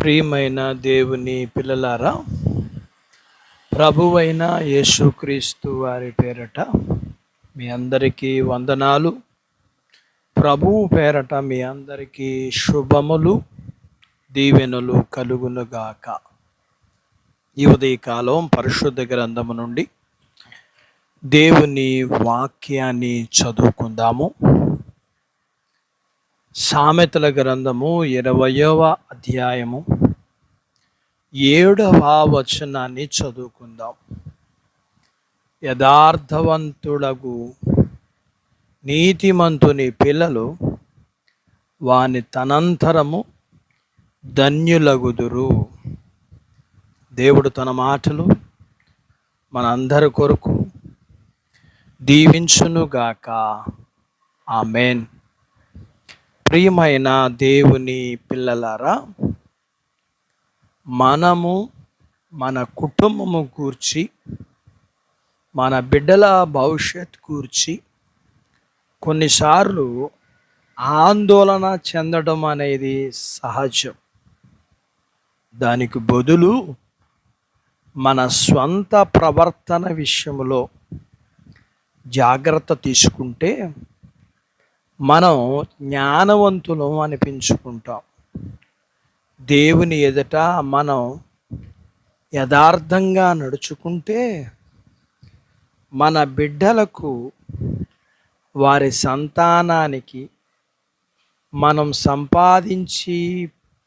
ప్రియమైన దేవుని పిల్లలారా, ప్రభువైన యేసుక్రీస్తు వారి పేరట మీ అందరికీ వందనాలు. ప్రభువు పేరట మీ అందరికీ శుభములు, దీవెనలు కలుగునుగాక. ఈ ఉదయకాలం పరిశుద్ధ గ్రంథము నుండి దేవుని వాక్యాన్ని చదువుకుందాము. సామెతల గ్రంథము 20వ అధ్యాయము 7వ వచనాన్ని చదువుకుందాం. యథార్థవంతుడగు నీతిమంతుని పిల్లలు వాని తనంతరము ధన్యులగుదురు. దేవుడు తన మాటలు మనందరి కొరకు దీవించునుగాక. ఆమేన్. ప్రియమైన దేవుని పిల్లలారా, మనము మన కుటుంబము గూర్చి, మన బిడ్డల భవిష్యత్ గూర్చి కొన్నిసార్లు ఆందోళన చెందడం అనేది సహజం. దానికి బదులు మన స్వంత ప్రవర్తన విషయంలో జాగ్రత్త తీసుకుంటే మనం జ్ఞానవంతులం అనిపించుకుంటాం. దేవుని ఎదుట మనం యథార్థంగా నడుచుకుంటే మన బిడ్డలకు, వారి సంతానానికి మనం సంపాదించి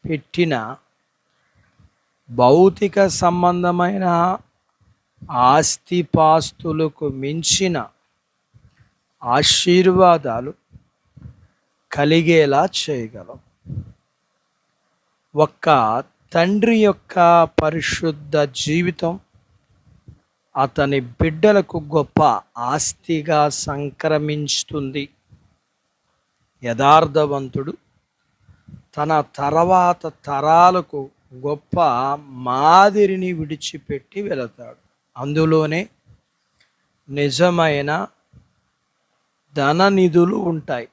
పెట్టిన భౌతిక సంబంధమైన ఆస్తిపాస్తులకు మించిన ఆశీర్వాదాలు కలిగేలా చేయగలం. ఒక్క తండ్రి యొక్క పరిశుద్ధ జీవితం అతని బిడ్డలకు గొప్ప ఆస్తిగా సంక్రమిస్తుంది. యథార్థవంతుడు తన తర్వాత తరాలకు గొప్ప మాదిరిని విడిచిపెట్టి వెళతాడు. అందులోనే నిజమైన ధననిధులు ఉంటాయి.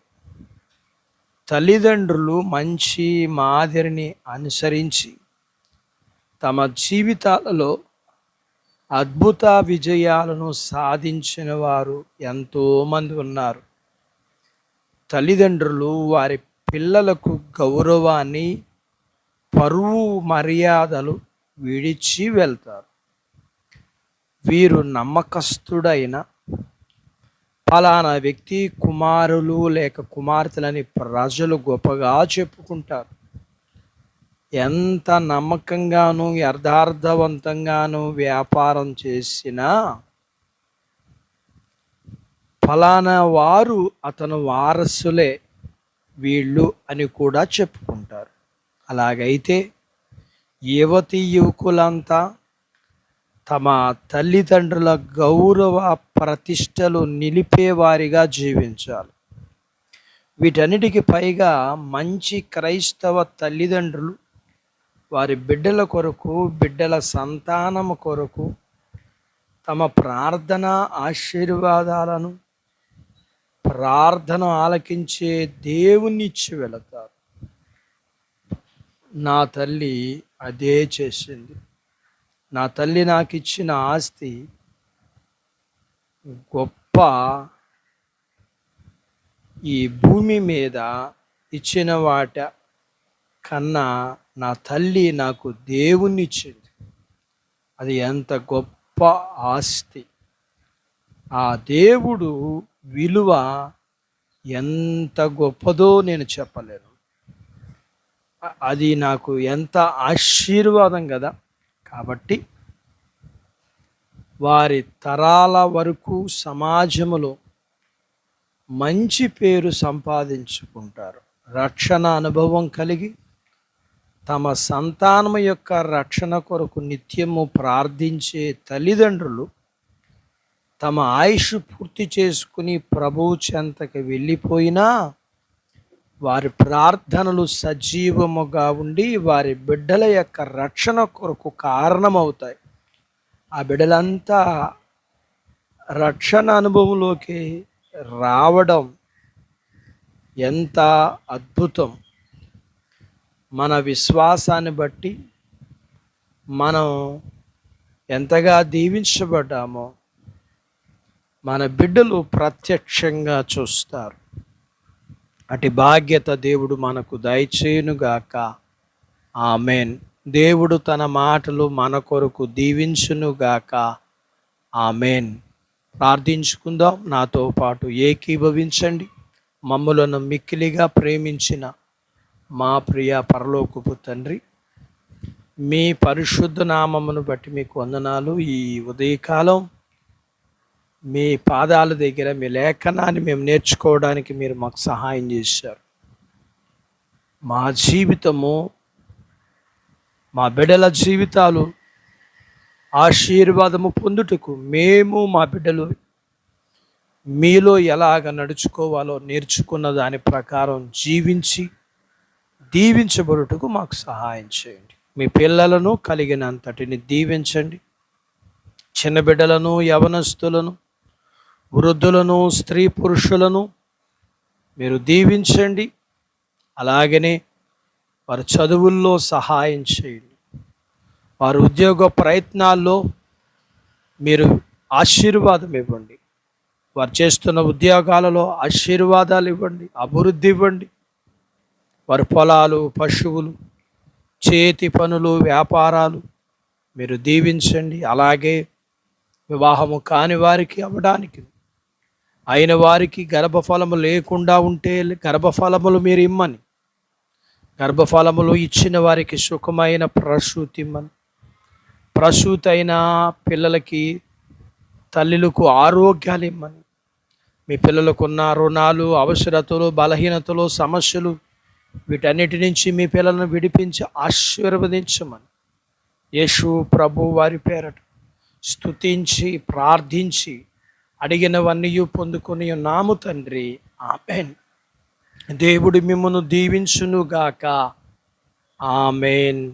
తల్లిదండ్రులు మంచి మాదిరిని అనుసరించి తమ జీవితాలలో అద్భుత విజయాలను సాధించిన వారు ఎంతోమంది ఉన్నారు. తల్లిదండ్రులు వారి పిల్లలకు గౌరవాన్ని, పరువు మర్యాదలు విడిచి వెళ్తారు. వీరు నమ్మకస్తుడైన ఫలానా వ్యక్తి కుమారులు లేక కుమార్తెలని ప్రజలు గొప్పగా చెప్పుకుంటారు. ఎంత నమ్మకంగాను యథార్థవంతంగాను వ్యాపారం చేసినా ఫలానా వారు అతను వారసులే వీళ్ళు అని కూడా చెప్పుకుంటారు. అలాగైతే యువకులంతా తమ తల్లిదండ్రుల గౌరవ ప్రతిష్టలు నిలిపేవారిగా జీవించాలి. వీటన్నిటికి పైగా మంచి క్రైస్తవ తల్లిదండ్రులు వారి బిడ్డల కొరకు, బిడ్డల సంతానము కొరకు తమ ప్రార్థన ఆశీర్వాదాలను, ప్రార్థన ఆలకించే దేవునిచ్చి వెళతారు. నా తల్లి అదే చేసింది. నా తల్లి నాకు ఇచ్చిన ఆస్తి గొప్ప. ఈ భూమి మీద ఇచ్చిన వాట కన్నా నా తల్లి నాకు దేవుణ్ణి ఇచ్చింది. అది ఎంత గొప్ప ఆస్తి! ఆ దేవుడు విలువ ఎంత గొప్పదో నేను చెప్పలేను. అది నాకు ఎంత ఆశీర్వాదం కదా. కాబట్టి వారి తరాల వరకు సమాజంలో మంచి పేరు సంపాదించుకుంటారు. రక్షణ అనుభవం కలిగి తమ సంతానం యొక్క రక్షణ కొరకు నిత్యము ప్రార్థించే తల్లిదండ్రులు తమ ఆయుష్ పూర్తి చేసుకుని ప్రభువు చెంతకి వెళ్ళిపోయినా వారి ప్రార్థనలు సజీవముగా ఉండి వారి బిడ్డల యొక్క రక్షణ కొరకు కారణమవుతాయి. ఆ బిడ్డలంతా రక్షణ అనుభవంలోకి రావడం ఎంత అద్భుతం! మన విశ్వాసాన్ని బట్టి మనం ఎంతగా దీవించబడ్డామో మన బిడ్డలు ప్రత్యక్షంగా చూస్తారు. అటు భాగ్యత దేవుడు మనకు దయచేయునుగాక. ఆమెన్. దేవుడు తన మాటలు మన కొరకు దీవించునుగాక. ఆమెన్. ప్రార్థించుకుందాం. నాతో పాటు ఏకీభవించండి. మమ్ములను మిక్కిలిగా ప్రేమించిన మా ప్రియ పరలోకపు తండ్రి, మీ పరిశుద్ధ నామమును బట్టి మీకు వందనాలు. ఈ ఉదయకాలం మీ పాదాల దగ్గర మీ లేఖనాన్ని మేము నేర్చుకోవడానికి మీరు మాకు సహాయం చేశారు. మా జీవితము, మా బిడ్డల జీవితాలు ఆశీర్వాదము పొందుటకు మేము మా బిడ్డలు మీలో ఎలాగ నడుచుకోవాలో నేర్చుకున్న దాని ప్రకారం జీవించి దీవించబడుటకు మాకు సహాయం చేయండి. మీ పిల్లలను కలిగినంతటిని దీవించండి. చిన్న బిడ్డలను, యవనస్తులను, వృద్ధులను, స్త్రీ పురుషులను మీరు దీవించండి. అలాగనే వారి చదువుల్లో సహాయం చేయండి. వారి ఉద్యోగ ప్రయత్నాల్లో మీరు ఆశీర్వాదం ఇవ్వండి. వారు చేస్తున్న ఉద్యోగాలలో ఆశీర్వాదాలు ఇవ్వండి, అభివృద్ధి ఇవ్వండి. వారి పొలాలు, పశువులు, చేతి పనులు, వ్యాపారాలు మీరు దీవించండి. అలాగే వివాహము కాని వారికి అవ్వడానికి, అయిన వారికి గర్భఫలము లేకుండా ఉంటే గర్భఫలములు మీరు ఇమ్మని, గర్భఫలములు ఇచ్చిన వారికి సుఖమైన ప్రసూతి ఇమ్మని, ప్రసూతి అయిన పిల్లలకి తల్లులకు ఆరోగ్యాలు ఇమ్మని, మీ పిల్లలకున్న రుణాలు, అవసరతలు, బలహీనతలు, సమస్యలు వీటన్నిటి నుంచి మీ పిల్లలను విడిపించి ఆశీర్వదించమని యేసు ప్రభు వారి పేరట స్తుతించి ప్రార్థించి అడిగినవన్నీ పొందుకొని ఉన్నాము తండ్రి. ఆమెన్. దేవుడు మిమ్మల్ని దీవించునుగాక. ఆమెన్.